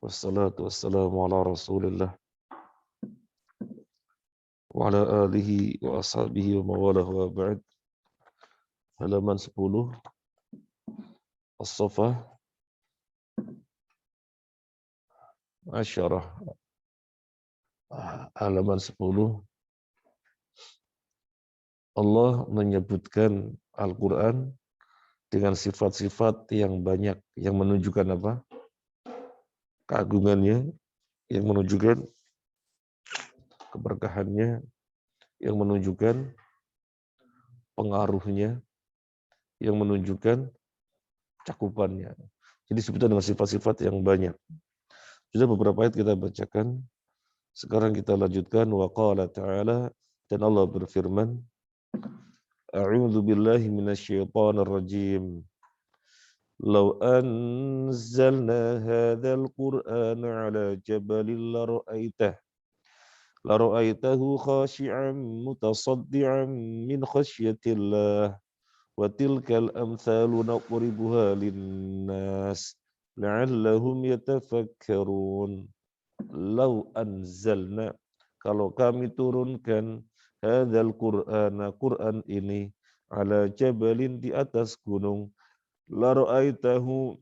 Wassalatu wassalamu ala Rasulillah wa ala alihi wa ashabihi wa mawalah wa ba'd. Halaman 10 As-Saffah Asyarah. Halaman 10 Allah menyebutkan Al-Quran dengan sifat-sifat yang banyak yang menunjukkan apa? Keagungannya, yang menunjukkan keberkahannya, yang menunjukkan pengaruhnya, yang menunjukkan cakupannya. Jadi disebutkan dengan sifat-sifat yang banyak. Sudah beberapa ayat kita bacakan. Sekarang kita lanjutkan. Wa qala ta'ala, dan Allah berfirman, A'udzu billahi minasyaitonir rajim. Law anzalna hadzal qur'ana 'ala jabalin la ra'aitahu khashi'an mutasaddian min khasyatillah wa tilkal amthalu nadribuha lin-nas la'allahum yatafakkarun. Lau anzalna, kalau kami turunkan hadzal qur'ana, Quran ini, ala jabalin, di atas gunung, la ra'aitahu,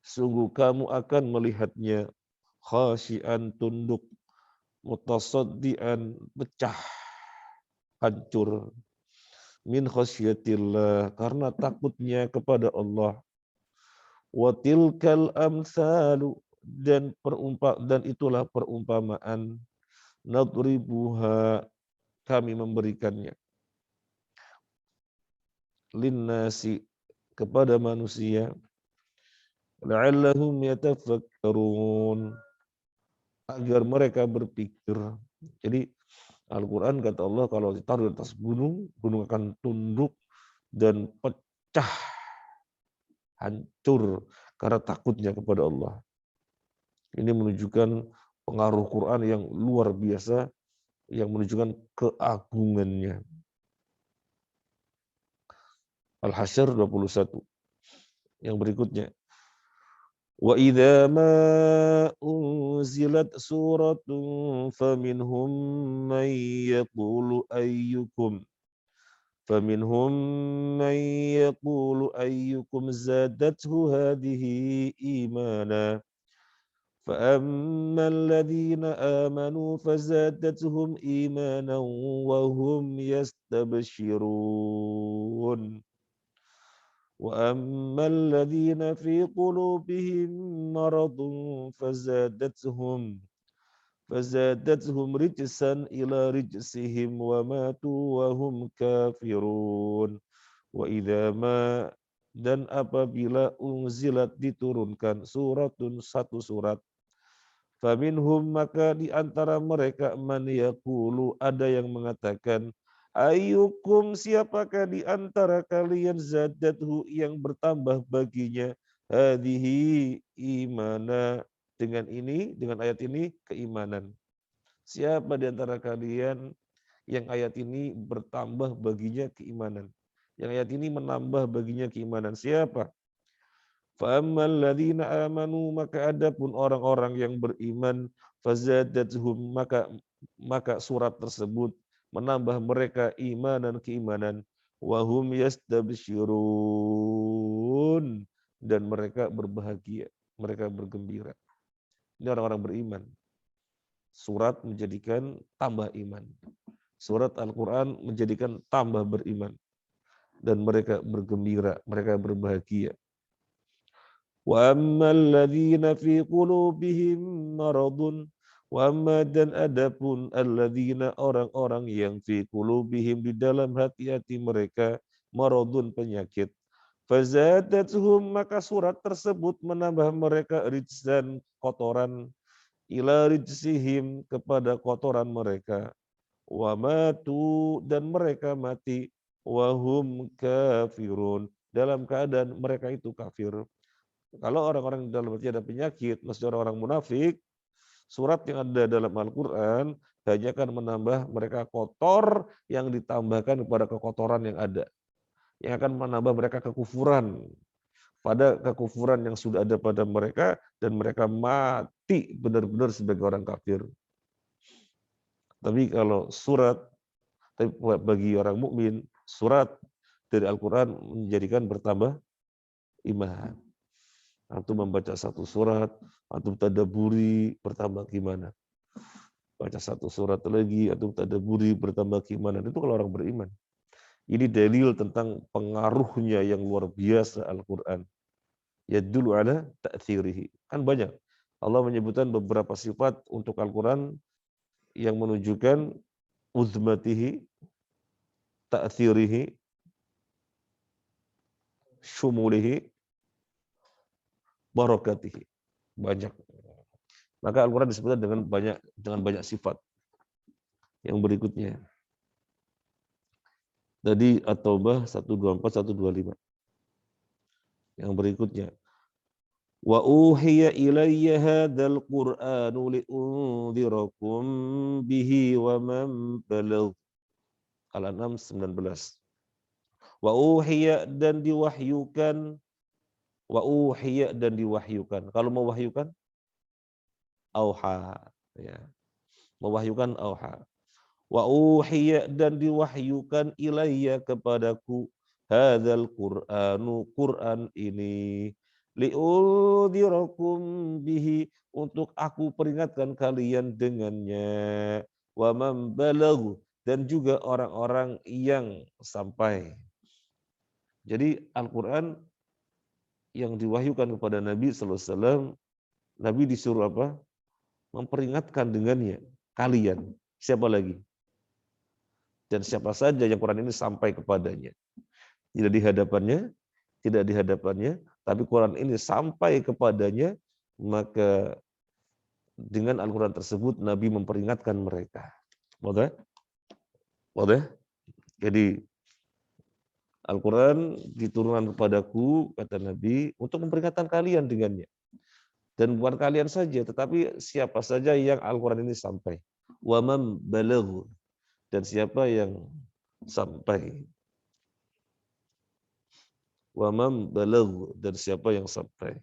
sungguh kamu akan melihatnya, khasyian, tunduk, mutasaddian, pecah, hancur, min khasyatillah, karena takutnya kepada Allah. Wa tilkal amsalu, dan itulah perumpamaan, nadribuha, kami memberikannya, linnasi, kepada manusia, la'allahum yatafakkarun, agar mereka berpikir. Jadi Al-Quran, kata Allah, kalau ditaruh di atas gunung, gunung akan tunduk dan pecah, hancur, karena takutnya kepada Allah. Ini menunjukkan pengaruh Quran yang luar biasa, yang menunjukkan keagungannya. Al-Hasyr 21. Yang berikutnya. Wa idza ma unzilat suratun faminhum man yaqulu ayyukum zadathu hadhihi imana. فأما الذين آمنوا فزادتهم إيمانا وهم يستبشرون وأما الذين في قلوبهم مرض فزادتهم رجسا إلى رجسهم وماتوا وهم كافرون وإذا ما, dan apabila unzilat, diturunkan, suratun, satu surat, faminhum, maka di antara mereka, man yaqulu, ada yang mengatakan, ayyukum, siapakah di antara kalian, zadathu, yang bertambah baginya, hadhihi imana, dengan ini, dengan ayat ini, keimanan. Siapa di antara kalian yang ayat ini bertambah baginya keimanan? Yang ayat ini menambah baginya keimanan. Siapa? Fa'ammal ladzina amanu, maka adapun orang-orang yang beriman, fazadathum, maka surat tersebut menambah mereka imanan, keimanan, wahum yastabsyirun, dan mereka berbahagia, mereka bergembira. Ini orang-orang beriman. Surat menjadikan tambah iman. Surat Al-Quran menjadikan tambah beriman. Dan mereka bergembira, mereka berbahagia. Wa ammal ladzina fi qulubihim maradun, wa amma, dan adapun alladzina, orang-orang yang fi qulubihim, di dalam hati-hati mereka, maradun, penyakit, fazadatuhum, maka surat tersebut menambah mereka rijsan, kotoran, ila rijsihim, kepada kotoran mereka, wa matu, dan mereka mati, wa hum kafirun, dalam keadaan mereka itu kafir. Kalau orang-orang dalam hati ada penyakit, maksudnya orang-orang munafik, surat yang ada dalam Al-Quran hanya akan menambah mereka kotor, yang ditambahkan kepada kekotoran yang ada, yang akan menambah mereka kekufuran, pada kekufuran yang sudah ada pada mereka dan mereka mati benar-benar sebagai orang kafir. Tapi kalau surat, tapi bagi orang mukmin, surat dari Al-Quran menjadikan bertambah iman. Antum membaca satu surat, antum tadabburi, bertambah gimana? Baca satu surat lagi, antum tadabburi, bertambah gimana? Itu kalau orang beriman. Ini dalil tentang pengaruhnya yang luar biasa Al-Quran. Yadullu ala ta'thirihi. Kan banyak. Allah menyebutkan beberapa sifat untuk Al-Quran yang menunjukkan uzmatihi, ta'thirihi, syumulihi, barakatihi. Banyak. Maka Al-Quran disebutkan dengan banyak sifat. Yang berikutnya. Tadi At-Taubah 124, 125. Yang berikutnya. Wa uhiya ilayya hadzal Qur'anu li'unzirakum bihi wa man balagh. Al-An'am 19. Wa uhiya dan diwahyukan. Wa uhiya dan diwahyukan. Kalau mau wahyukan, auha. Ya. Mewahyukan auha. Wa uhiya dan diwahyukan ilayya kepadaku hadzal Qur'anu, Qur'an ini, li'udhirakum bihi, untuk aku peringatkan kalian dengannya, wa man balagh, dan juga orang-orang yang sampai. Jadi Al-Qur'an yang diwahyukan kepada Nabi sallallahu alaihi wasallam, Nabi disuruh apa? Memperingatkan dengannya kalian. Siapa lagi? Dan siapa saja yang Quran ini sampai kepadanya. Tidak di hadapannya, tapi Quran ini sampai kepadanya, maka dengan Al-Quran tersebut Nabi memperingatkan mereka. Wadah? Jadi Al-Quran diturunkan kepadaku, kata Nabi, untuk memperingatkan kalian dengannya. Dan bukan kalian saja, tetapi siapa saja yang Al-Quran ini sampai. Wa man balagh, dan siapa yang sampai. Wa man balagh, dan siapa yang sampai.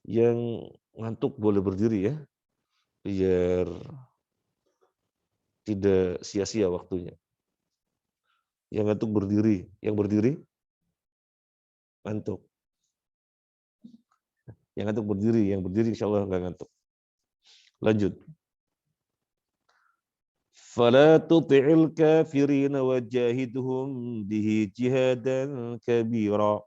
Yang ngantuk boleh berdiri ya, biar tidak sia-sia waktunya. Yang ngantuk berdiri, yang berdiri ngantuk. Yang ngantuk berdiri, yang berdiri insya Allah nggak ngantuk. Lanjut. Fala tuti'il kafirina wajahidhum bihi jihadan kabira.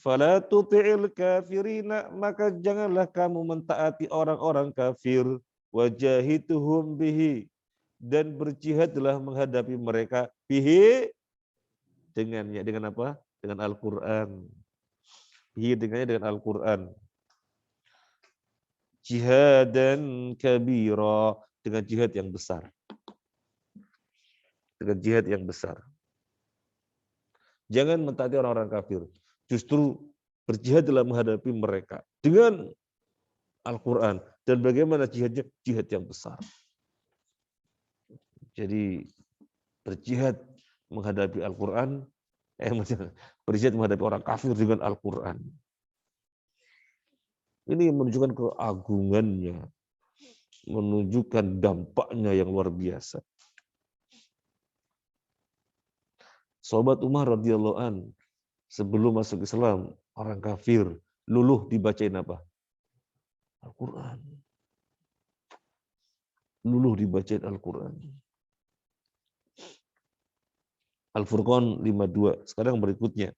Fala tuti'il kafirina, maka janganlah kamu mentaati orang-orang kafir, wajahidhum bihi, dan berjihadlah menghadapi mereka, bihi, dengannya. Dengan apa? Dengan Al-Quran. Bihi, dengannya dengan Al-Quran. Jihadan kabira, dengan jihad yang besar. Dengan jihad yang besar. Jangan mentaati orang-orang kafir. Justru berjihad dalam menghadapi mereka dengan Al-Quran. Dan bagaimana jihadnya? Jihad yang besar. Jadi berjihad menghadapi Al-Quran, berjihad menghadapi orang kafir dengan Al-Quran. Ini menunjukkan keagungannya, menunjukkan dampaknya yang luar biasa. Sahabat Umar radhiyallahu an, sebelum masuk Islam, orang kafir luluh dibacain apa? Al-Quran. Luluh dibacain Al-Quran. Al-Furqan 52. Sekarang berikutnya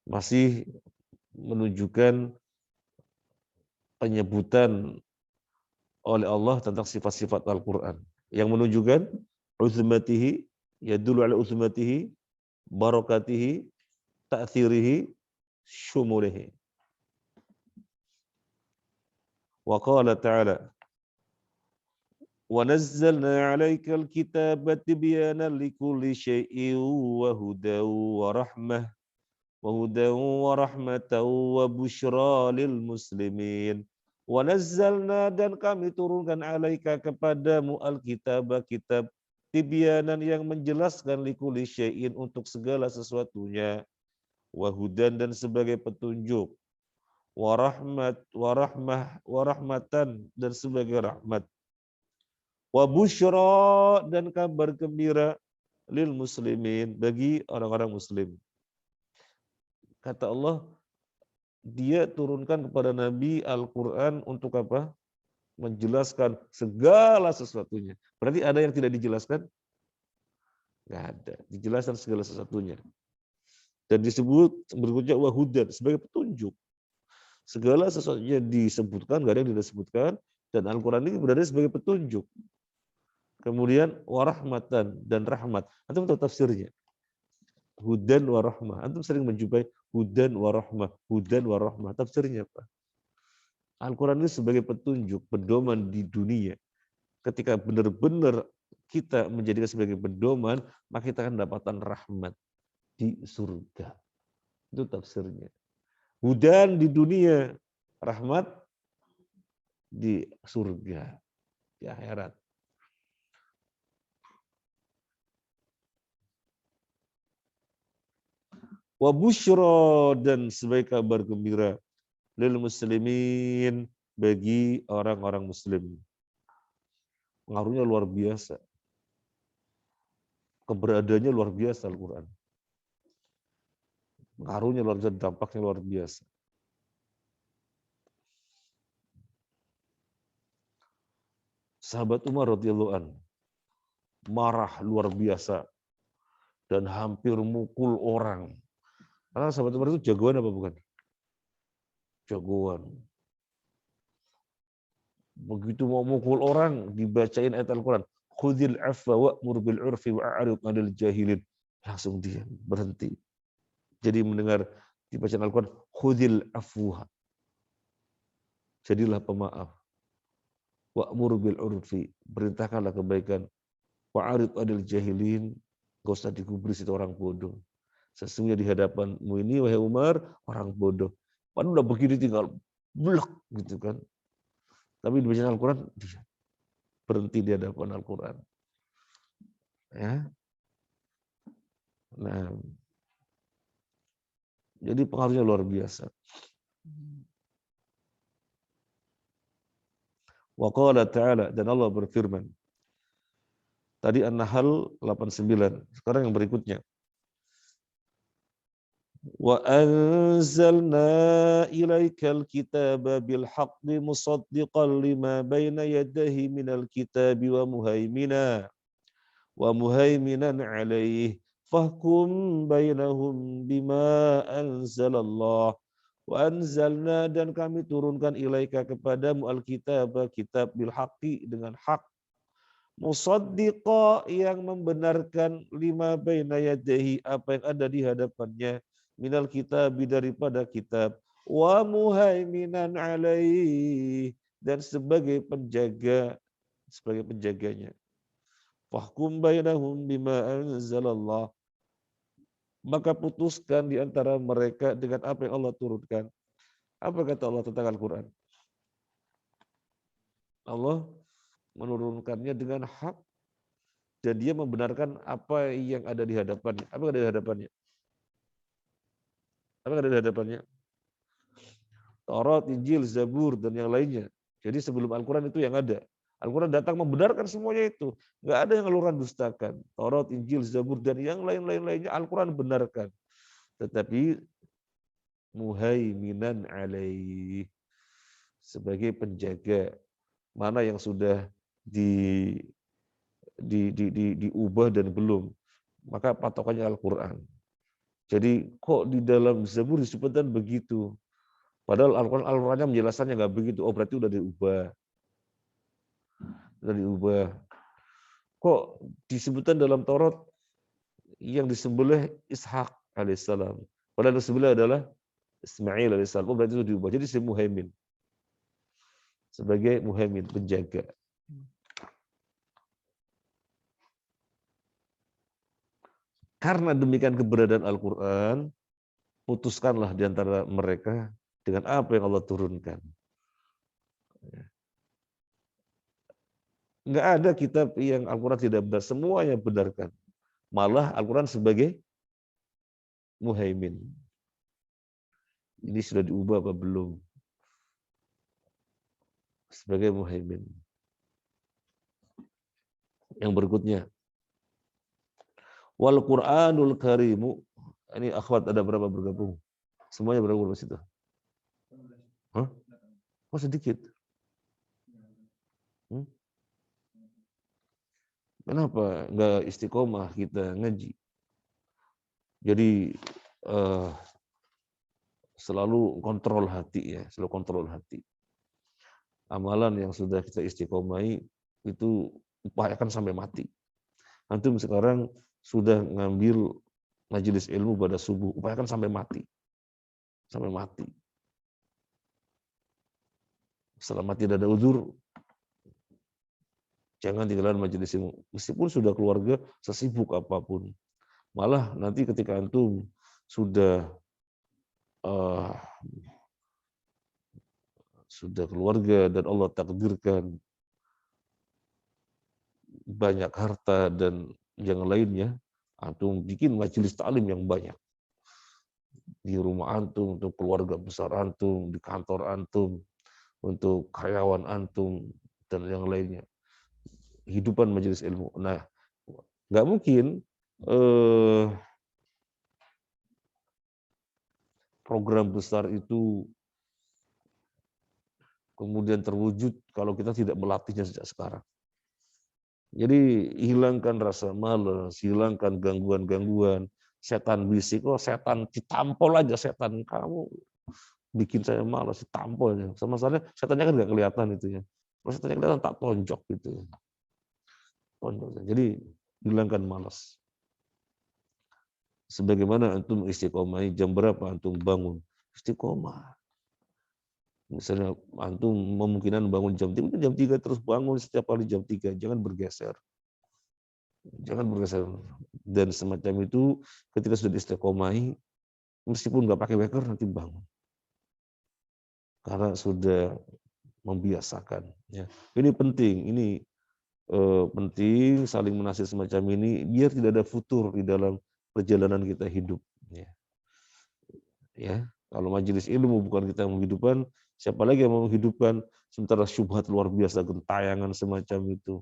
masih menunjukkan penyebutan oleh Allah tentang sifat-sifat Al-Quran yang menunjukkan uzmatihi, yadullu ala uzmatihi, barakatihi, ta'thirihi, syumulihi. Wa qala ta'ala, wa nazzalna 'alaikal kitaba tibyanan likulli syai'in wa hudan wa rahmah wa hudan wa rahmatan wa busyra lil muslimin. Wa nazzalna, dan kami turunkan 'alaika kepadamu al-kitab, kitab, tibyanan yang menjelaskan likulli syai'in untuk segala sesuatunya, wa hudan dan sebagai petunjuk, warahmatan dan sebagai rahmat, wa busyra dan kabar gembira lil muslimin bagi orang-orang muslim. Kata Allah, Dia turunkan kepada Nabi Al-Quran untuk apa? Menjelaskan segala sesuatunya. Berarti ada yang tidak dijelaskan? Nggak ada. Dijelaskan segala sesuatunya. Dan disebut berikutnya wahudan sebagai petunjuk. Segala sesuatunya disebutkan, nggak ada yang tidak disebutkan. Dan Al-Quran ini berada sebagai petunjuk. Kemudian warahmatan dan rahmat. Antum tahu tafsirnya. Hudan warahmah. Antum sering menjumpai hudan warahmah. Hudan warahmah. Tafsirnya apa? Al-Quran ini sebagai petunjuk, pedoman di dunia. Ketika benar-benar kita menjadikan sebagai pedoman, maka kita akan mendapatkan rahmat di surga. Itu tafsirnya. Hudan di dunia, rahmat di surga, di akhirat. Wa busyra dan sebagai kabar gembira lil muslimin bagi orang-orang muslim. Pengaruhnya luar biasa. Keberadaannya luar biasa Al-Quran. Pengaruhnya luar biasa, dampaknya luar biasa. Sahabat Umar radhiyallahu an marah luar biasa dan hampir mukul orang. Karena sahabat Umar itu jagoan apa bukan? Jagoan. Begitu mau mukul orang, dibacain ayat Al-Quran. Khudhil afwa wa'mur bil urfi wa'arid 'anil jahilin. Langsung dia berhenti. Jadi mendengar dibacaan Al-Quran, khudhil afwa. Jadilah pemaaf. Wa'mur bil urfi. Perintahkanlah kebaikan. Wa'arid 'anil jahilin. Gak usah digubris itu orang bodoh. Sesungguhnya di hadapanmu ini, wahai Umar, orang bodoh. Padahal udah begini tinggal blek gitu kan. Tapi di bacaan Al-Quran, dia berhenti di hadapan Al-Quran. Ya. Nah, jadi pengaruhnya luar biasa. Wa qala ta'ala, dan Allah berfirman. Tadi An-Nahl 89. Sekarang yang berikutnya. Wa anzalna ilaikal kitaba bil haqqi musaddiqan lima baina yadayhi minal kitabi wa muhaiminan alaihi fahkum bainahum bima anzalallah wa anzalna dan kami turunkan ilaika kepadamu alkitab kitab bil haqqi dengan hak musaddiqa yang membenarkan lima baina yadayhi apa yang ada di hadapannya minal kitab daripada kitab wa muhaiminan alaihi dan sebagai penjaganya. Fahkum bainahum bima anzalallah. Maka putuskan di antara mereka dengan apa yang Allah turunkan. Apa kata Allah tentang Al-Quran? Allah menurunkannya dengan hak dan dia membenarkan apa yang ada di hadapannya. Apa yang ada di hadapannya? Apa yang ada di hadapannya? Taurat, Injil, Zabur, dan yang lainnya. Jadi sebelum Al-Quran itu yang ada. Al-Quran datang membenarkan semuanya itu. Nggak ada yang Al-Quran dustakan. Taurat, Injil, Zabur, dan yang lainnya Al-Quran benarkan. Tetapi muhaiminan alaih. Sebagai penjaga. Mana yang sudah diubah dan belum. Maka patokannya Al-Quran. Jadi kok di dalam Zabur disebutkan begitu. Padahal Al-Qurannya menjelaskannya nggak begitu. Oh berarti udah diubah. Udah diubah. Kok disebutkan dalam Taurat yang disembelih Ishak alaihissalam. Padahal yang disembelih adalah Ismail alaihissalam. Oh berarti itu diubah. Jadi si muhaimin. Sebagai muhaimin, penjaga. Karena demikian keberadaan Al-Quran, putuskanlah di antara mereka dengan apa yang Allah turunkan. Nggak ada kitab yang Al-Quran tidak benar. Semuanya benarkan. Malah Al-Quran sebagai muhaimin. Ini sudah diubah apa belum? Sebagai muhaimin. Yang berikutnya. Wal Qur'anul Karimu. Ini akhwat ada berapa bergabung? Semuanya berapa situ? Hah? Oh sedikit. Kenapa nggak istiqomah kita ngaji? Jadi selalu kontrol hati ya, selalu kontrol hati. Amalan yang sudah kita istiqomahi itu upayakan sampai mati. Antum sekarang sudah ngambil majelis ilmu pada subuh, upayakan sampai mati. Sampai mati. Selama tidak ada uzur, jangan tinggalkan majelis ilmu. Meskipun sudah keluarga, sesibuk apapun. Malah nanti ketika antum sudah keluarga dan Allah takdirkan banyak harta dan yang lainnya, antum bikin majelis taklim yang banyak. Di rumah antum, untuk keluarga besar antum, di kantor antum, untuk karyawan antum, dan yang lainnya. Hidupan majelis ilmu. Nah, nggak mungkin program besar itu kemudian terwujud kalau kita tidak melatihnya sejak sekarang. Jadi hilangkan rasa malas, hilangkan gangguan-gangguan, setan bisik, oh setan ditampol aja setan kamu bikin saya malas, ditampol aja. Sama sekali setannya kan nggak kelihatan itu ya. Kalau setannya kelihatan tak tonjok gitu. Tonjok. Jadi hilangkan malas. Sebagaimana antum istiqomah, jam berapa antum bangun? Istiqomah. Misalnya antum memungkinkan bangun jam 3 terus bangun setiap kali jam 3, jangan bergeser. Jangan bergeser. Dan semacam itu ketika sudah istiqomahi, meskipun nggak pakai weker nanti bangun. Karena sudah membiasakan. Ya. Ini penting, ini penting saling menasihati semacam ini biar tidak ada futur di dalam perjalanan kita hidup. Ya. Kalau majelis ilmu bukan kita yang menghidupkan, siapa lagi yang mau menghidupkan? Sementara syubhat luar biasa, gentayangan semacam itu.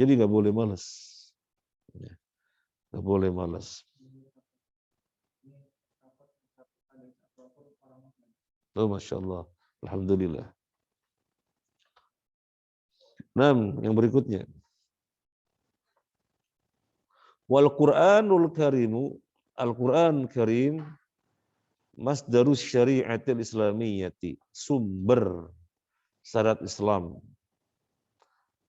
Jadi nggak boleh malas. Nggak boleh malas. Oh, Masya Allah. Alhamdulillah. Nah, yang berikutnya. Wal Qur'anul Karimu, Al-Quran Karim, masdarus syariatil islamiyyati, sumber syariat Islam.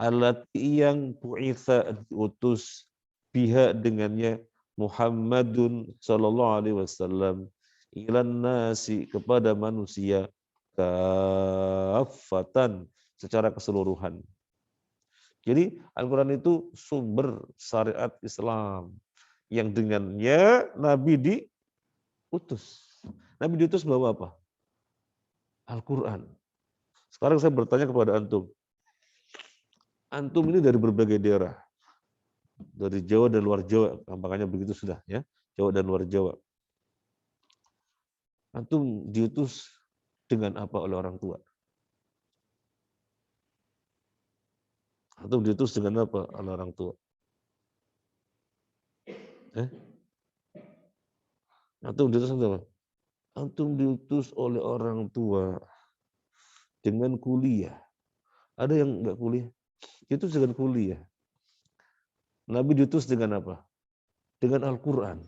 Allati yang bu'itha diutus biha dengannya Muhammadun sallallahu alaihi wasallam ilan nasi kepada manusia kafatan secara keseluruhan. Jadi Al-Quran itu sumber syariat Islam yang dengannya Nabi diutus. Nabi diutus bawa apa? Al-Quran. Sekarang saya bertanya kepada antum. Antum ini dari berbagai daerah. Dari Jawa dan luar Jawa, makanya begitu sudah ya. Jawa dan luar Jawa. Antum diutus dengan apa oleh orang tua? Antum diutus dengan apa oleh orang tua? Antum diutus dengan apa? Antum diutus oleh orang tua dengan kuliah. Ada yang enggak kuliah? Diutus dengan kuliah. Nabi diutus dengan apa? Dengan Al-Quran.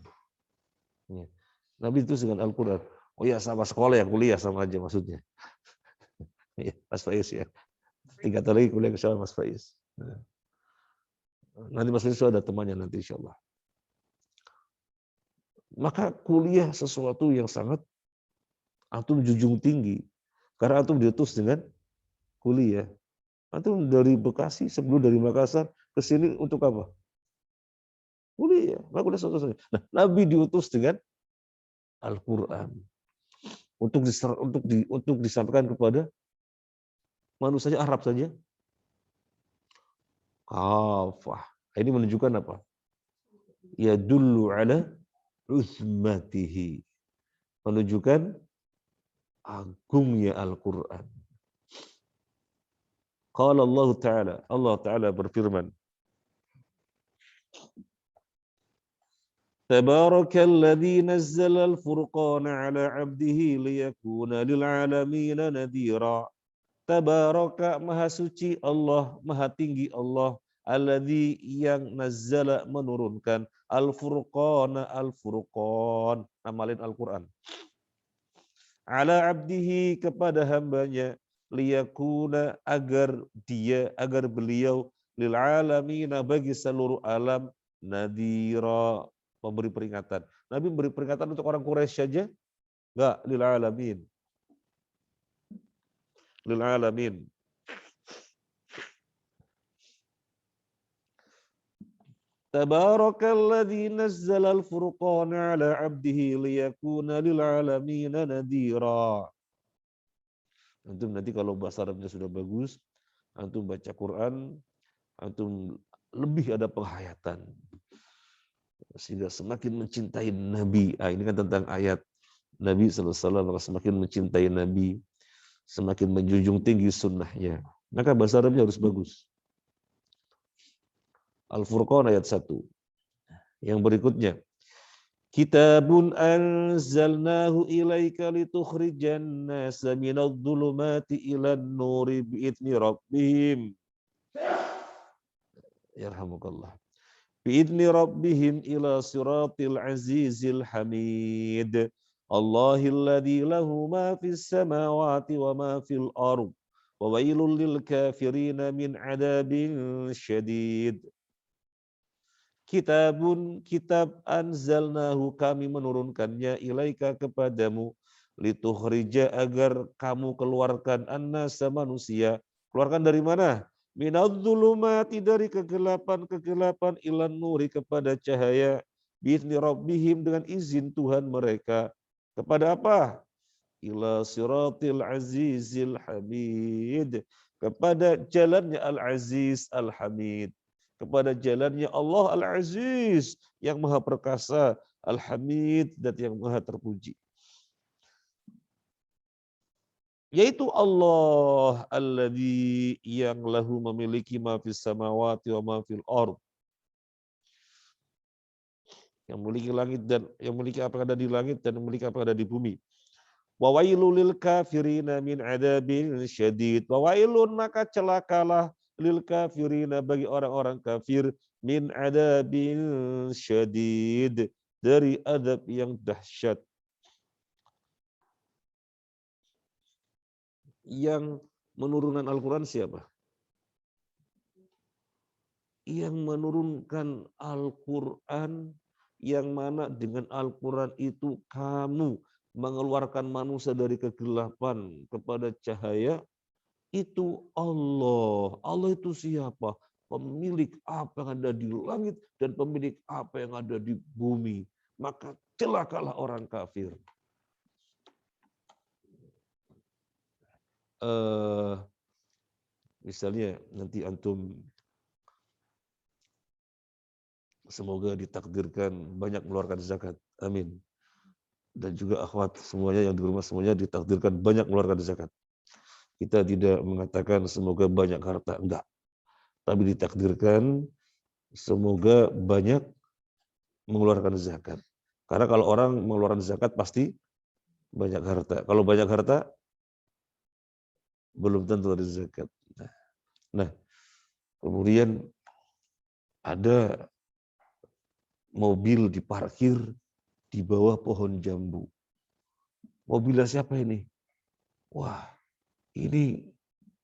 Nabi diutus dengan Al-Quran. Oh ya, sama sekolah ya, kuliah sama aja maksudnya. Ya, Mas Faiz ya. 3 tahun lagi kuliah ke Mas Faiz. Nanti Mas Faiz ada temannya nanti insya Allah. Maka kuliah sesuatu yang sangat antum junjung tinggi. Karena antum diutus dengan kuliah. Antum dari Bekasi, sebelum dari Makassar ke sini untuk apa? Kuliah. Nah, Nabi diutus dengan Al-Quran untuk disampaikan kepada Manusianya Arab saja. Kafah. Ini menunjukkan apa? Yadullu ala uzmatihi. Menunjukkan agungnya Al-Quran. Qala Allah Ta'ala berfirman, Tabarakalladzi nazzala al-furqana ala 'abdihi liyakuna lil 'alamina nadhira. Tabaraka, maha suci Allah, maha tinggi Allah, alladzi yang nazzala menurunkan, al-furqana, al-furqan, nama lain Al-Quran. Ala 'abdihi, kepada hambanya, liyakuna, agar beliau, lil 'alamina, bagi seluruh alam, nadhira, memberi peringatan. Nabi memberi peringatan untuk orang Quraisy saja? Enggak, lil 'alamin. Lil 'alamin. Tabarakalladzi nazzala al-furqana 'ala 'abdihi liyakuna lil 'alamin nadhira. Antum nanti kalau bahasa Arabnya sudah bagus, antum baca Quran, antum lebih ada penghayatan. Sehingga semakin mencintai Nabi. Ini kan tentang ayat Nabi SAW, semakin mencintai Nabi, semakin menjunjung tinggi sunnahnya. Maka bahasa Arabnya harus bagus. Al-Furqan ayat 1. Yang berikutnya, Kitabun anzalnahu ilaika litukhrijan nasa minadh dhulumati ilan nuri bi'idni rabbihim. Yarhamukallah. Bi'idni rabbihim ila siratil azizil hamid. Allahilladzi lahu ma fis samawati wa ma fil ardh. Wa wailul lil kafirina min adabin syadid. Kitab anzalnahu, kami menurunkannya, ilaika, kepadamu, litukhrija, agar kamu keluarkan annasa, manusia. Keluarkan dari mana? Minadh-dhulumati, dari kegelapan-kegelapan, ilan nuri, kepada cahaya, bi'izni rabbihim, dengan izin Tuhan mereka. Kepada apa? Ila siratil azizil hamid, kepada jalannya Al-Aziz Al-Hamid, kepada jalannya Allah Al-Aziz, yang maha perkasa, Al-Hamid, dan yang maha terpuji. Yaitu Allah alladzi, yang lahu, memiliki, ma fis samawati wa ma fil ardh, yang memiliki langit dan yang memiliki apa yang ada di langit dan memiliki apa yang ada di bumi. Wa wailul lil kafirina min adabin syadid. Wa wailun, maka celakalah, lil kafirina, bagi orang-orang kafir, min adabin syadid, dari adab yang dahsyat. Yang menurunkan Al-Quran siapa? Yang menurunkan Al-Quran, yang mana dengan Al-Quran itu kamu mengeluarkan manusia dari kegelapan kepada cahaya, itu Allah. Allah itu siapa? Pemilik apa yang ada di langit dan pemilik apa yang ada di bumi. Maka celakalah orang kafir. Misalnya nanti antum semoga ditakdirkan banyak mengeluarkan zakat. Amin. Dan juga akhwat semuanya yang di rumah, semuanya ditakdirkan banyak mengeluarkan zakat. Kita tidak mengatakan semoga banyak harta, enggak. Tapi ditakdirkan semoga banyak mengeluarkan zakat. Karena kalau orang mengeluarkan zakat pasti banyak harta. Kalau banyak harta belum tentu ada zakat. Nah, kemudian ada mobil diparkir di bawah pohon jambu. Mobilnya siapa ini? Wah, ini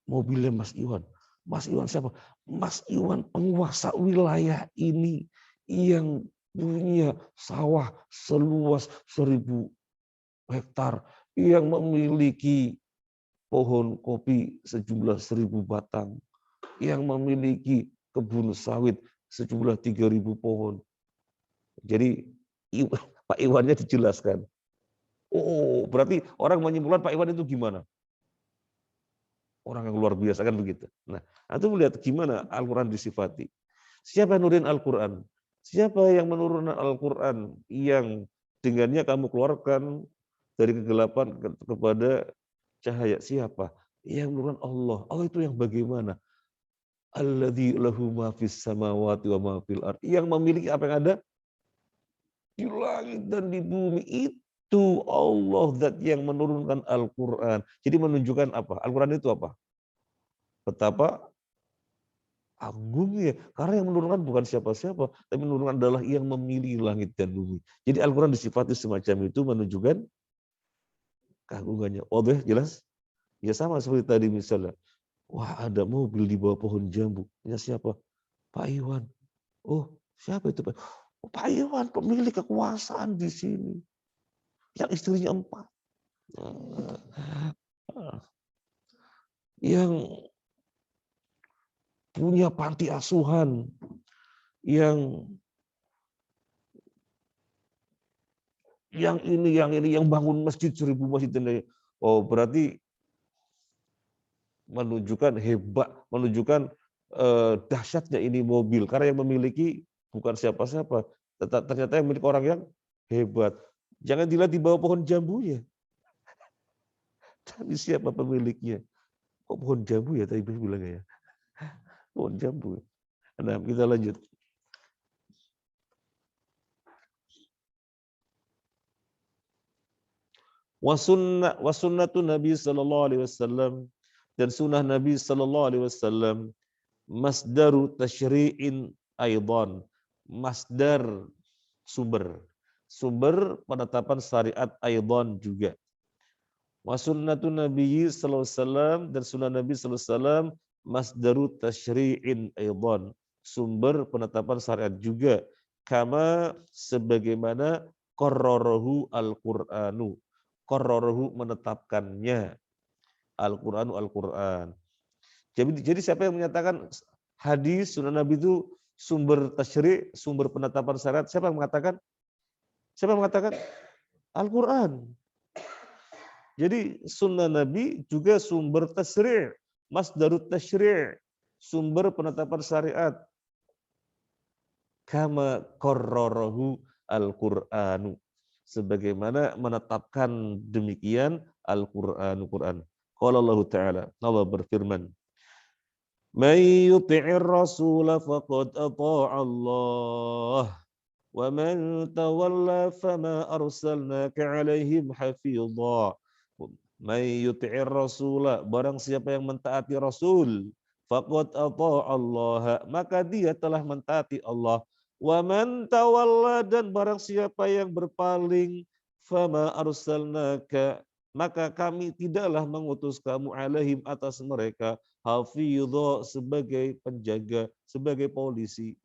mobilnya Mas Iwan. Mas Iwan siapa? Mas Iwan penguasa wilayah ini yang punya sawah seluas 1000 hektar, yang memiliki pohon kopi sejumlah 1000 batang, yang memiliki kebun sawit sejumlah 3000 pohon. Jadi Pak Iwannya dijelaskan. Oh, berarti orang menyimpulkan Pak Iwan itu gimana? orang yang luar biasa kan begitu. Nah, antum melihat gimana Al-Quran disifati. Siapa yang nurunin Al-Quran? Siapa yang menurunkan Al-Quran yang dengannya kamu keluarkan dari kegelapan kepada cahaya? Siapa? Yang menurunkan Allah. Allah itu yang bagaimana? Alladzi lahu ma fis samawati wa ma fil ardh. Yang memiliki apa yang ada di langit dan di bumi. Itu Allah zat yang menurunkan Al-Quran. Jadi menunjukkan apa? Al-Quran itu apa? Betapa agungnya. Karena yang menurunkan bukan siapa-siapa, tapi menurunkan adalah yang memilih langit dan bumi. Jadi Al-Quran disifati semacam itu menunjukkan keagungannya. Oh, jelas? Ya sama seperti tadi misalnya. Wah, ada mobil di bawah pohon jambu. Ya siapa? Pak Iwan. Oh, siapa itu Pak? Oh, Pak Iwan, pemilik kekuasaan di sini. Yang istrinya 4. Yang punya panti asuhan. Yang ini, yang bangun masjid 1000 masjid. Oh, berarti menunjukkan hebat, menunjukkan dahsyatnya ini mobil. Karena yang memiliki bukan siapa-siapa, ternyata yang milik orang yang hebat. Jangan dilihat di bawah pohon jambunya. Tapi siapa pemiliknya? Kok pohon jambu ya tadi bilangnya ya? Pohon jambu. Nah, kita lanjut. Wasunnatu Nabi sallallahu alaihi wasallam, dan sunnah Nabi sallallahu alaihi wasallam masdaru tasyri'in aidan. Masdar sumber penetapan syariat aidan juga. Wa sunnatu Nabi sallallahu alaihi wasallam, dan sunnah Nabi sallallahu alaihi wasallam masdaru tasyri'in aidan. Sumber penetapan syariat juga, kama sebagaimana qarrarahu al-Qur'anu. Qarrarahu menetapkannya. Al-Qur'anu Al-Qur'an. Jadi siapa yang menyatakan hadis sunnah Nabi itu sumber tasyri', sumber penetapan syariat? Siapa yang mengatakan? Siapa yang mengatakan? Al-Qur'an. Jadi sunnah Nabi juga sumber tasyri', masdarut tasyri', sumber penetapan syariat. Kama qarrarahu al-Qur'anu. Sebagaimana menetapkan demikian Al-Qur'an. Qala Allah Ta'ala, Allah berfirman, "Man yuti'ir rasul faqad ata'a Allah, wa man tawalla fama arsalnaka 'alaihim hafidha." Man yuti'ir rasul, barang siapa yang mentaati Rasul, faqad ata'a Allah, maka dia telah mentaati Allah. Wa man tawalla, dan barang siapa yang berpaling, fama arsalnaka, maka kami tidaklah mengutus kamu alaihim atas mereka hafidha, sebagai penjaga, sebagai polisi.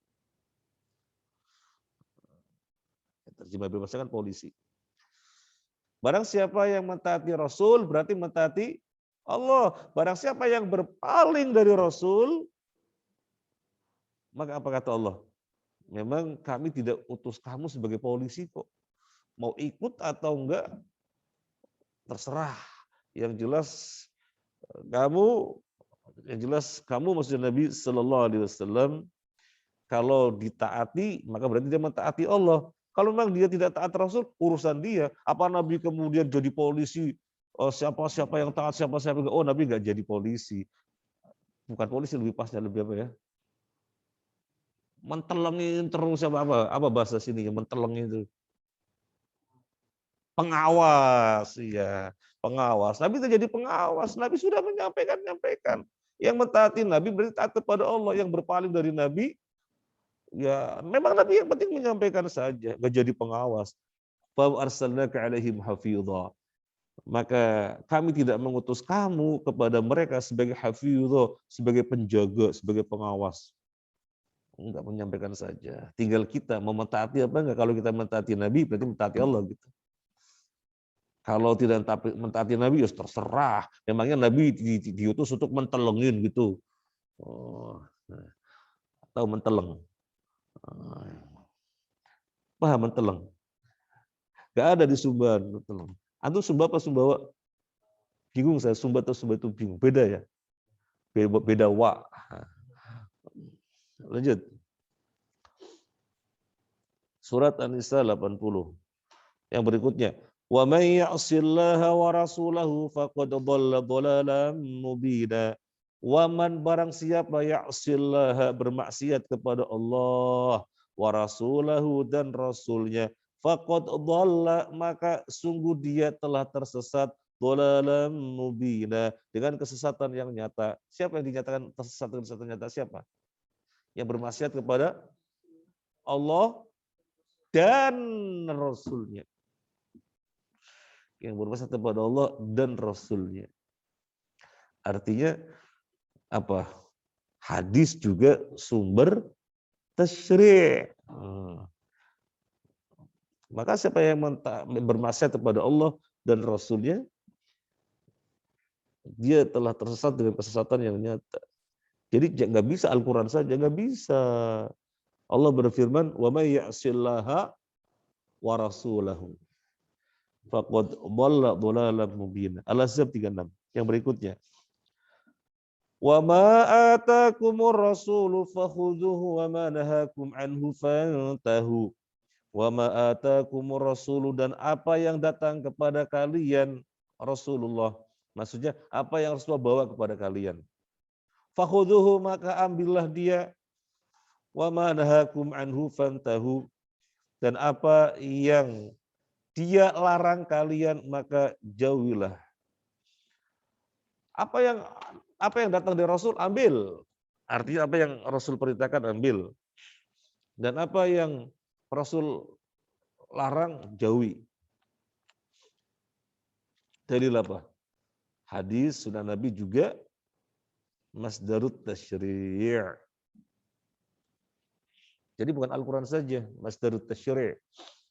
Terjemah bebasnya kan polisi. Barang siapa yang mentaati Rasul berarti mentaati Allah. Barang siapa yang berpaling dari Rasul, maka apa kata Allah? Memang kami tidak utus kamu sebagai polisi kok. Mau ikut atau enggak, terserah. Yang jelas kamu maksudnya Nabi Sallallahu Alaihi Wasallam, kalau ditaati maka berarti dia mentaati Allah. Kalau memang dia tidak taat Rasul, urusan dia. Apa Nabi kemudian jadi polisi? Siapa yang taat, siapa enggak? Oh, Nabi enggak jadi polisi. Bukan polisi, lebih pasnya lebih apa ya? Mentelengin terus apa bahasa sini ya, mentelengin itu. Pengawas, ya, pengawas. Nabi itu jadi pengawas. Nabi sudah menyampaikan. Yang mentaati Nabi berarti taat kepada Allah. Yang berpaling dari Nabi, ya memang Nabi yang penting menyampaikan saja, enggak jadi pengawas. Fa arsalnaka 'alaihim hafidha. Maka kami tidak mengutus kamu kepada mereka sebagai hafidha, sebagai penjaga, sebagai pengawas. Enggak, menyampaikan saja. Tinggal kita mau mentaati apa enggak. Kalau kita mentaati Nabi berarti mentaati Allah gitu. Kalau tidak mentaati Nabi ya terserah. Memangnya Nabi diutus untuk mentelengin gitu. Oh, atau menteleng. Paham menteleng? Enggak ada di Sumba menteleng. Antum Sumba apa Sumbawa? Bingung saya, Sumba atau Sumba itu bingung. Beda ya? beda wa. Lanjut. Surat An-Nisa 80. Yang berikutnya, wa may ya'sillaha wa rasulahu faqad dhalla dhalalan mubina. Wa man barang siapa ya'sillaha bermaksiat kepada Allah wa rasulahu dan rasulnya, faqad dhalla maka sungguh dia telah tersesat dhalalan mubina dengan kesesatan yang nyata. Siapa yang dinyatakan tersesat dengan kesesatan nyata? Siapa? Yang bermaksiat kepada Allah dan rasulnya. Yang bermaksiat kepada Allah dan rasulnya. Artinya apa? Hadis juga sumber tasyri'. Maka siapa yang bermaksiat kepada Allah dan rasulnya, dia telah tersesat dengan kesesatan yang nyata. Jadi nggak bisa Al-Quran saja, nggak bisa. Allah berfirman, wa may ya'sillaha wa rasulahu faqad dhalla dhalalan mubina. Al-Ahzab 36. Yang berikutnya. Wa ma atakumur rasulu fakhudhuhu wa ma nahakum anhu fantahu. Wa ma atakumur rasulu dan apa yang datang kepada kalian Rasulullah. Maksudnya apa yang Rasulullah bawa kepada kalian. Fakhudhuhu maka ambillah dia. Wa ma nahakum anhu fantahu dan apa yang dia larang kalian maka jauhilah. Apa yang datang dari Rasul ambil. Artinya apa yang Rasul perintahkan ambil. Dan apa yang Rasul larang jauhi. Dalil apa? Hadis sunnah Nabi juga masdarut tasyri'. Jadi bukan Al-Quran saja masdarut tasyri',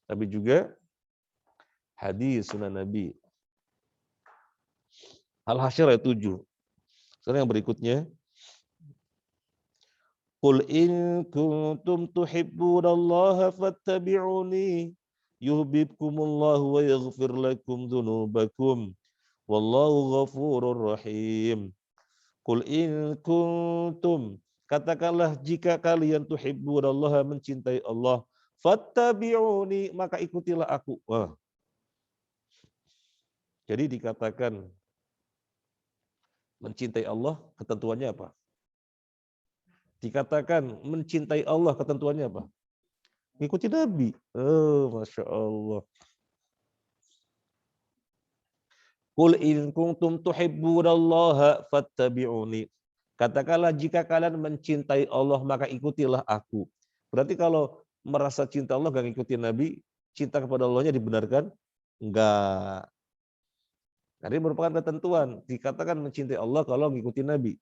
tapi juga hadis sunnah Nabi. Al-Hasyr ayat 7. Sekarang yang berikutnya. Qul in kuntum tuhibbunallaha fattabi'uni yuhibbukumullahu wa yaghfir lakum dzunubakum wallahu ghafurur rahim. Qul in kuntum, katakanlah jika kalian tuhibbunallaha mencintai Allah, fattabi'uni maka ikutilah aku. Wah. Jadi dikatakan mencintai Allah, ketentuannya apa? Dikatakan mencintai Allah, ketentuannya apa? Ikuti Nabi. Oh, Masya Allah. Qul in kuntum tuhibbunallaha fattabi'uni. Katakanlah jika kalian mencintai Allah, maka ikutilah aku. Berarti kalau merasa cinta Allah, gak ngikutin Nabi, cinta kepada Allahnya dibenarkan? Enggak. Nah, ini merupakan ketentuan. Dikatakan mencintai Allah kalau ngikutin Nabi.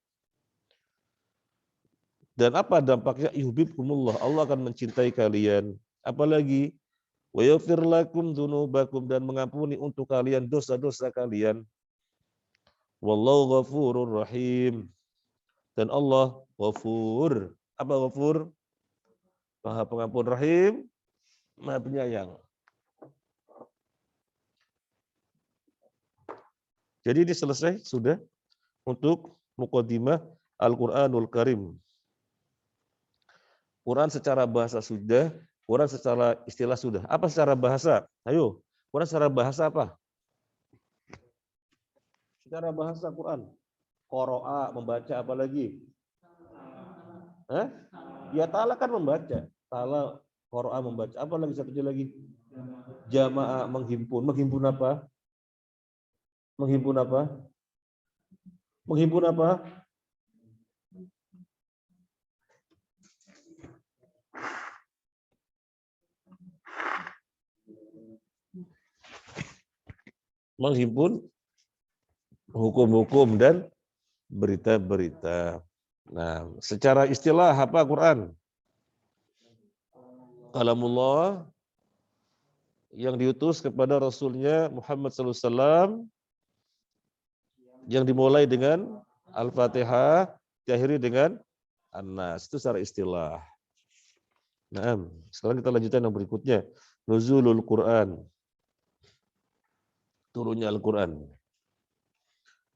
Dan apa dampaknya? Yuhibbukumullah. Allah akan mencintai kalian. Apalagi wa yaghfir lakum dzunubakum dan mengampuni untuk kalian dosa-dosa kalian. Wallahu ghafurur rahim. Dan Allah Ghafur. Apa Ghafur? Maha Pengampun Rahim, Maha Penyayang. Jadi ini selesai sudah untuk muqaddimah Al-Qur'anul Karim. Quran secara bahasa sudah, Quran secara istilah sudah. Apa secara bahasa? Ayo, Quran secara bahasa apa? Secara bahasa Quran. Qara'a, membaca, apa lagi? Ya ta'ala kan membaca. Ta'ala, qara'a membaca. Apa lagi satunya lagi? Jama'a, menghimpun. Menghimpun apa? Menghimpun apa? Menghimpun apa? Menghimpun hukum-hukum dan berita-berita. Nah, secara istilah apa Quran? Kalamullah yang diutus kepada Rasulnya Muhammad SAW yang dimulai dengan Al-Fatihah, diakhiri dengan An-Nas. Itu secara istilah. Nah, sekarang kita lanjutkan yang berikutnya. Nuzulul Quran. Turunnya Al-Quran.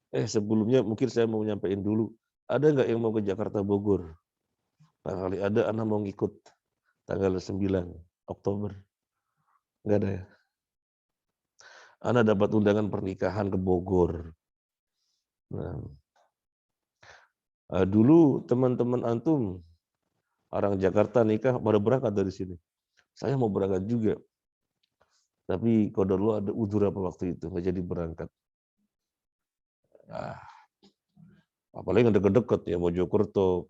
Sebelumnya mungkin saya mau menyampaikan dulu. Ada nggak yang mau ke Jakarta Bogor? Barangkali ada, Anda mau ngikut tanggal 9 Oktober. Nggak ada ya? Anda dapat undangan pernikahan ke Bogor. Nah, dulu teman-teman antum orang Jakarta nikah baru berangkat dari sini. Saya mau berangkat juga. Tapi qadarullah ada udzur apa waktu itu, nggak jadi berangkat. Nah, apalagi yang deket-deket ya, Mojokerto,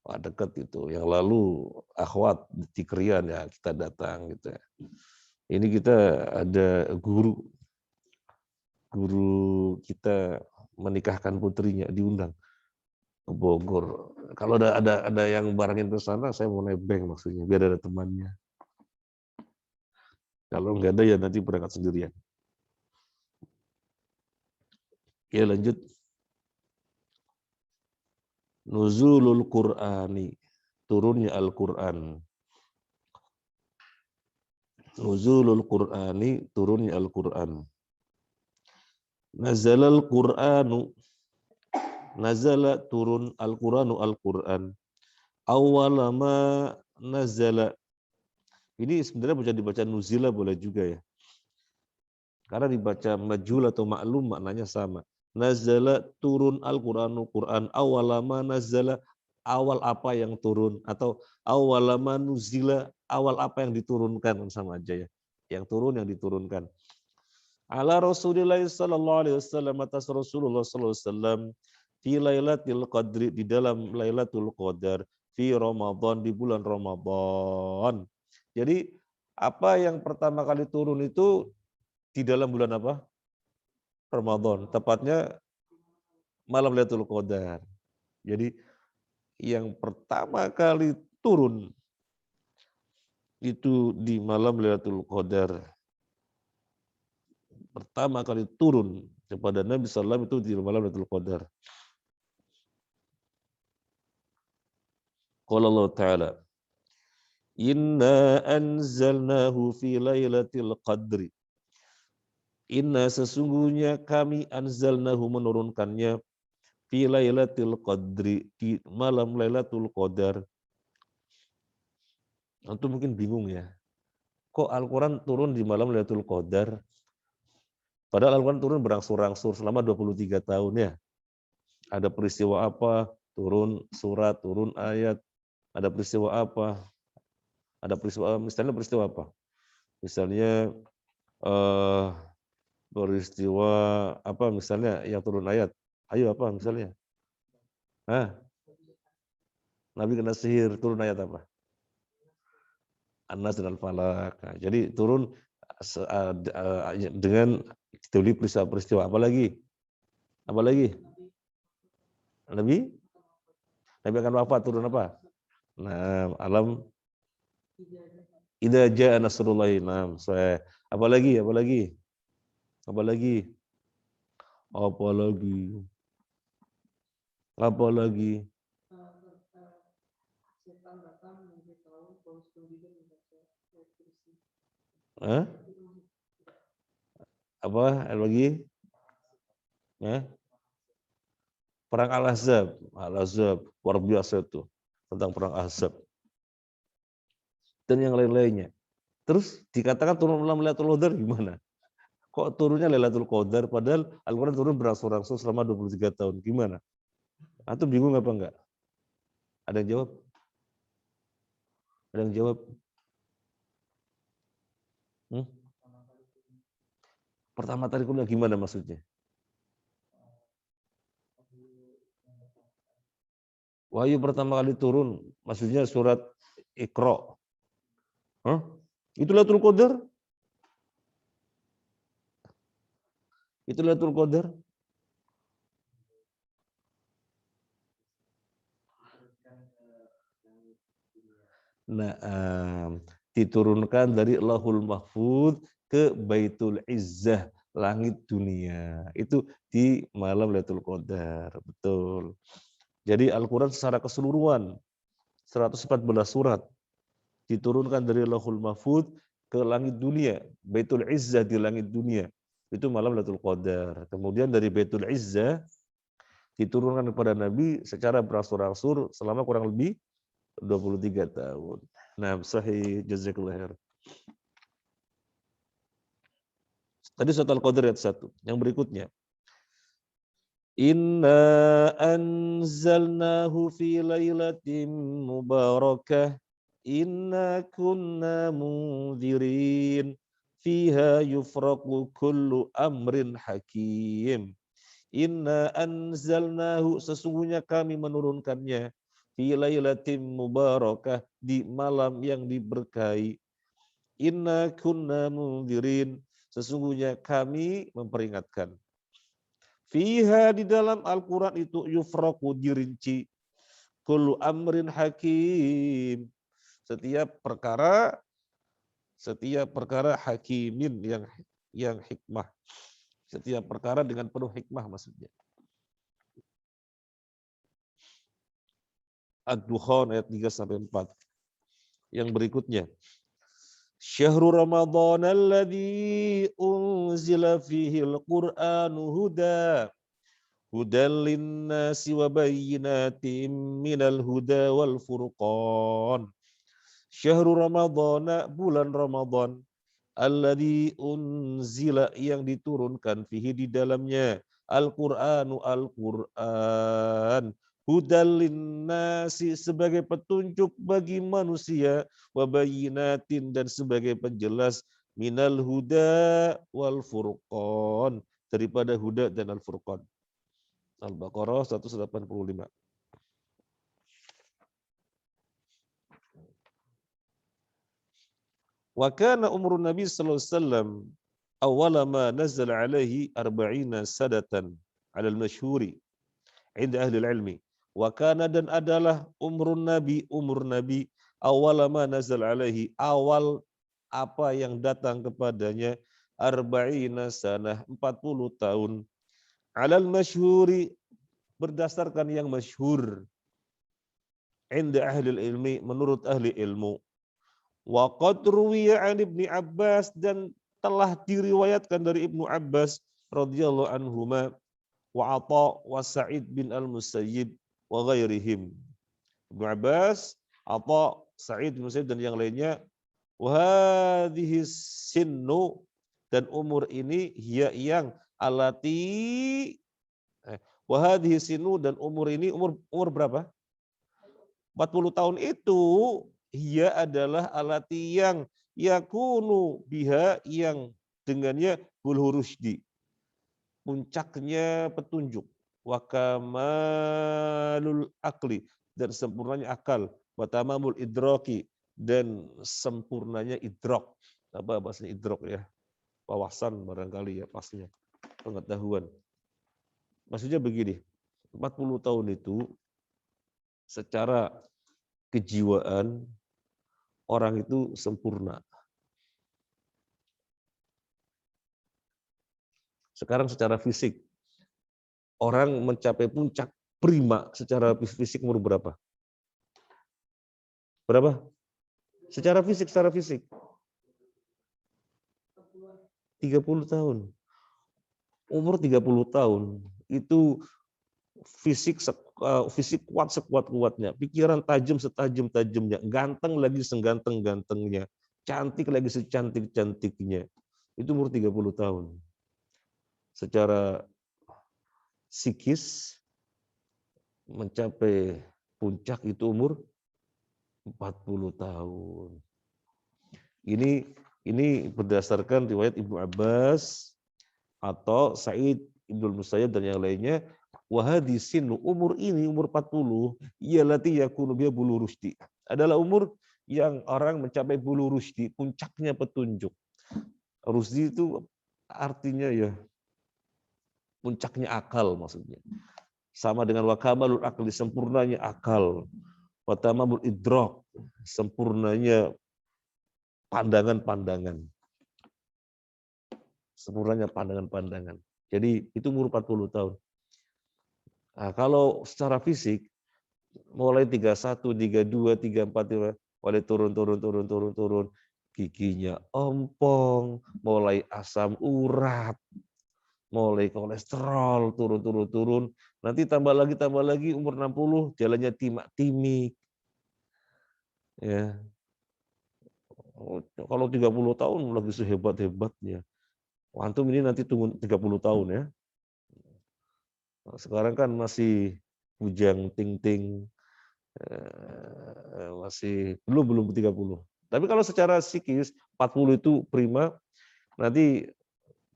dekat itu. Yang lalu akhwat di Tikrian ya kita datang gitu ya. Ini kita ada guru kita menikahkan putrinya diundang ke Bogor. Kalau ada yang barangin ke sana, saya mau nebeng maksudnya biar ada temannya. Kalau nggak ada ya nanti berangkat sendirian. Oke, lanjut. Nuzulul Qur'ani, turunnya Al-Qur'an. Nuzulul Qur'ani, turunnya Al-Qur'an. Nazalal Qur'anu, nazala turun Al-Qur'anu Al-Qur'an. Awwalama nazala. Ini sebenarnya bisa dibaca nuzila boleh juga ya. Karena dibaca majhul atau maklum maknanya sama. Nazala turun Al-Qur'anu Qur'an. Awwalama nazala, awal apa yang turun, atau awwalama nuzila, awal apa yang diturunkan, sama aja ya. Yang turun, yang diturunkan. Ala Rasulillah sallallahu alaihi wasallam, atas Rasulullah sallallahu alaihi wasallam, fi lailatul qadri, di dalam Lailatul Qadar, fi Ramadan, di bulan Ramadan. Jadi apa yang pertama kali turun itu di dalam bulan apa? Ramadan. Tepatnya malam Lailatul Qadar. Jadi yang pertama kali turun itu di malam Lailatul Qadar. Pertama kali turun kepada Nabi SAW itu di malam Lailatul Qadar. Qala Allah Ta'ala, Inna anzalnahu fi lailatul qadri. Inna sesungguhnya kami anzalnahu menurunkannya fi lailatul qadri, di malam Lailatul Qadar. Antum mungkin bingung ya. Kok Al-Qur'an turun di malam Lailatul Qadar? Padahal Al-Qur'an turun berangsur-angsur selama 23 tahun ya. Ada peristiwa apa? Turun surat, turun ayat. Ada peristiwa apa? Ada peristiwa, misalnya peristiwa apa? Misalnya peristiwa apa misalnya yang turun ayat? Ayo apa misalnya? Nabi kena sihir, turun ayat apa? An-Nas dan Al-Falaq. Nah, jadi turun dengan ditulis peristiwa-peristiwa. Apa lagi? Apa lagi? Nabi? Nabi akan wafat, turun apa? Nah, alam idza jaa nasrullahi. Nah, apa lagi? Apa lagi? Apa lagi? Apa lagi? Apa lagi? Hah? Apa lagi? Perang Al-Ahzab. Al-Ahzab luar biasa itu, tentang perang Ahzab dan yang lain-lainnya. Terus dikatakan turun malam Lailatul Qadar gimana? Kok turunnya Lailatul Qadar padahal Al-Qur'an turun berangsur-angsur selama 23 tahun. Gimana? Atau bingung apa enggak? Ada yang jawab? Ada yang jawab? Pertama kali kuliah gimana maksudnya? Wahyu pertama kali turun, maksudnya surat Iqra. Hah? Itu Lailatul Qadar? Itu Lailatul Qadar? Nah, diturunkan dari Allahul Mahfud ke Baitul Izzah, langit dunia. Itu di malam Lailatul Qadar, betul. Jadi Al-Qur'an secara keseluruhan 114 surat diturunkan dari Allahul Mahfud ke langit dunia, Baitul Izzah di langit dunia. Itu malam Lailatul Qadar. Kemudian dari Baitul Izzah diturunkan kepada Nabi secara berangsur-angsur selama kurang lebih 23 tahun. Nah, sahih, jazakallahu khair. Tadi surat Al-Qadr ayat 1. Yang berikutnya. Inna anzalnahu fi lailatin mubarakah. Inna kunna munzirin. Fiha yufraqu kullu amrin hakim. Inna anzalnahu, sesungguhnya kami menurunkannya. Fi lailatin mubarakah, di malam yang diberkahi. Inna kunna munzirin, sesungguhnya kami memperingatkan. Fiha, di dalam Al-Quran itu, yufraqu, dirinci, kullu amrin hakim, setiap perkara hakimin yang hikmah. Setiap perkara dengan penuh hikmah maksudnya. Ad-Dukhan ayat 3-4. Yang berikutnya. Syahrul Ramadan alladzi unzila fihi al-Qur'anu huda. Hudan linnasi wa bayyinatin minal huda wal furqan. Syahrul Ramadan, bulan Ramadan, alladzi unzila, yang diturunkan fihi, di dalamnya, Al-Qur'anu, Al-Qur'an, hudal linnasi, sebagai petunjuk bagi manusia, wa bayyinatin, dan sebagai penjelas, minal huda wal furqan, daripada huda dan al-furqan. Al-Baqarah 185. Wa kana umrun Nabi sallallahu alaihi wasallam awwala ma nazala alaihi 40 sadatan 'ala al-masyhuri 'inda ahli al-'ilmi. Wa kana, dan adalah, umur Nabi awwala ma nazala alaihi, awal apa yang datang kepadanya, 40 sanah, 40 tahun, 'ala al-masyhuri, berdasarkan yang masyhur, 'inda ahli al-'ilmi, menurut ahli ilmu. Wa qad ruwiya 'an Ibnu Abbas, dan telah diriwayatkan dari Ibnu Abbas radhiyallahu anhuma, wa Atha wa Sa'id bin al-Musayyib wa ghairihim. Ibnu Abbas, Atha, Sa'id bin Musayyib, dan yang lainnya. Wa hadhihi sinnu, dan umur ini, hiya, yang, alati, wa hadhihi sinnu, dan umur ini, umur berapa? 40 tahun itu, hiya adalah, alati, yang, yakunu biha, yang dengannya, bulhur rusydi, puncaknya petunjuk, wa kamalul akli, dan sempurnanya akal, wa tamamul idraki, dan sempurnanya idrak. Apa bahasanya idrak ya? Wawasan barangkali ya, pasnya pengetahuan. Maksudnya begini, 40 tahun itu secara kejiwaan orang itu sempurna. Sekarang secara fisik, orang mencapai puncak prima secara fisik umur berapa? Berapa? Secara fisik. 30 tahun. Umur 30 tahun itu fisik kuat sekuat-kuatnya, pikiran tajam setajam-tajamnya, ganteng lagi seganteng-gantengnya, cantik lagi secantik-cantiknya. Itu umur 30 tahun. Secara psikis mencapai puncak itu umur 40 tahun. Ini berdasarkan riwayat Ibnu Abbas atau Sa'id Ibnu Musayyib dan yang lainnya. Wa hadisin, umur ini, umur 40, yalati yakunu biha bulu rusdi, adalah umur yang orang mencapai bulu rusdi, puncaknya petunjuk. Rusdi itu artinya ya puncaknya akal maksudnya. Sama dengan wa kamalul akli, sempurnanya akal. Wa tamamul idrak, sempurnanya pandangan-pandangan. Sempurnanya pandangan-pandangan. Jadi itu umur 40 tahun. Nah, kalau secara fisik mulai 31, 32, 34, mulai turun, giginya ompong, mulai asam urat, mulai kolesterol turun. Nanti tambah lagi umur 60 jalannya timak-timik. Ya. Kalau 30 tahun lagi sehebat-hebatnya. Antum ini nanti tunggu 30 tahun ya. Sekarang kan masih bujang ting-ting, masih belum 30. Tapi kalau secara psikis 40 itu prima, nanti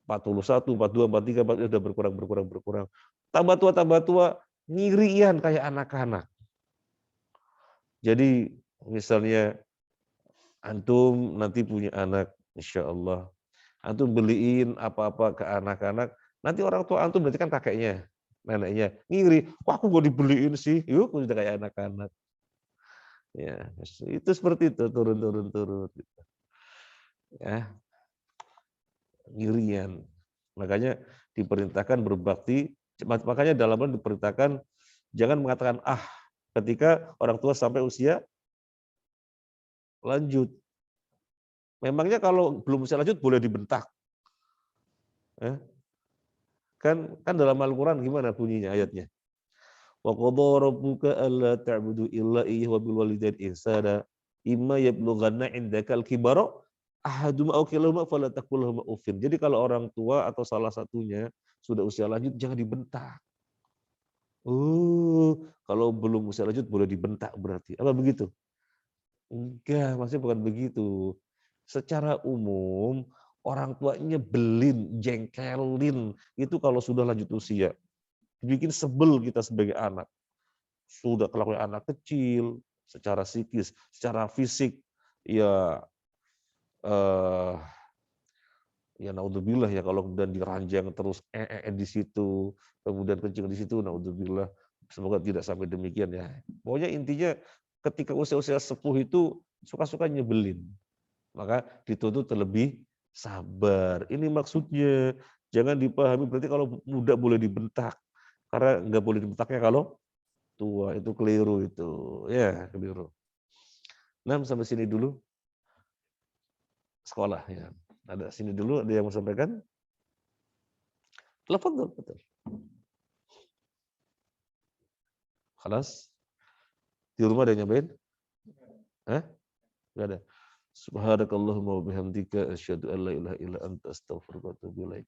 41, 42, 43, 44 udah berkurang. Tambah tua ngirian kayak anak-anak. Jadi misalnya antum nanti punya anak, insya Allah, antum beliin apa-apa ke anak-anak, nanti orang tua antum berarti kan kakeknya, neneknya ngiri, kok aku gak dibeliin sih, yuk udah kayak anak-anak. Ya, itu seperti itu turun. Ya, ngirian. Makanya diperintahkan berbakti, makanya dalam Al diperintahkan jangan mengatakan ketika orang tua sampai usia lanjut. Memangnya kalau belum usia lanjut boleh dibentak. Ya. Kan dalam Al-Qur'an gimana bunyinya ayatnya? Wa qadha rabbuka alla ta'budu illa iyyahu wa bil walidayni ihsana imma yablughanna 'indakal kibara ahaduma aw kilahuma fala taqul lahuma uffin. Jadi kalau orang tua atau salah satunya sudah usia lanjut jangan dibentak. Oh, kalau belum usia lanjut boleh dibentak berarti. Apa begitu? Enggak, maksudnya bukan begitu. Secara umum orang tua nyebelin, jengkelin itu kalau sudah lanjut usia. Bikin sebel kita sebagai anak. Sudah kelakuan anak kecil, secara psikis, secara fisik, ya eh, ya naudzubillah ya kalau kemudian diranjang terus di situ, kemudian kencing di situ, naudzubillah. Semoga tidak sampai demikian ya. Pokoknya intinya ketika usia-usia sepuh itu suka-suka nyebelin. Maka dituntut terlebih sabar. Ini maksudnya. Jangan dipahami berarti kalau muda boleh dibentak. Karena nggak boleh dibentaknya kalau tua. Itu keliru itu. Ya, keliru. Nah, sampai sini dulu sekolah ya. Ada sini dulu, ada yang mau sampaikan? Telepon tuh, betul. Khalas? Di rumah ada yang nyobain? Hah? Enggak ada. Subhanakallahumma wa bihamdika asyhadu an la ilaha illa anta astaghfiruka wa atubu ilaik.